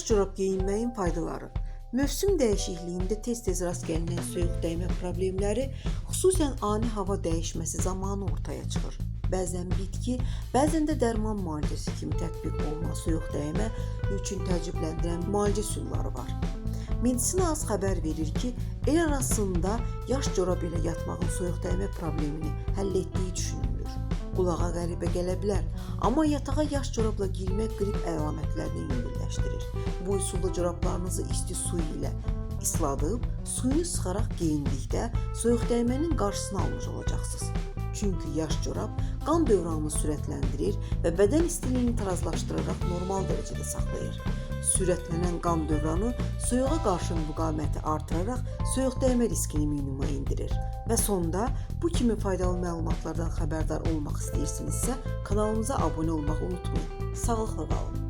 Yaş corab geyinməyin faydaları. Mövsüm dəyişikliyində tez-tez rast gəlinən soyuq dəymə problemləri, xüsusən ani hava dəyişməsi zamanı ortaya çıxır. Bəzən bitki, bəzən də dərman müalicəsi kimi tətbiq olunan soyuq dəymə üçün təəccübləndirən müalicə üsulları var. Medisina az xəbər verir ki, el arasında yaş corab ilə yatmağın soyuq dəymə problemini həll etdiyi düşünülür. Qulağa qəribə gələ bilər, amma yatağa yaş corabla girmək qrip əlamətlərini yüngülləşdirir. Bu üsulda corablarınızı isti su ilə isladıb, suyunu sıxaraq geyindikdə soyuq dəymənin qarşısını almış olacaqsınız. Çünki yaş corab qan dövranını sürətləndirir və bədən istiliyini tarazlaşdıraraq normal dərəcədə saxlayır. Sürətlənən qan dövranı soyuğa qarşı müqaviməti artıraraq soyuq dəymə riskini minimuma endirir. Və sonda bu kimi faydalı məlumatlardan xəbərdar olmaq istəyirsinizsə, kanalımıza abunə olmağı unutmayın. Sağlıqla qalın.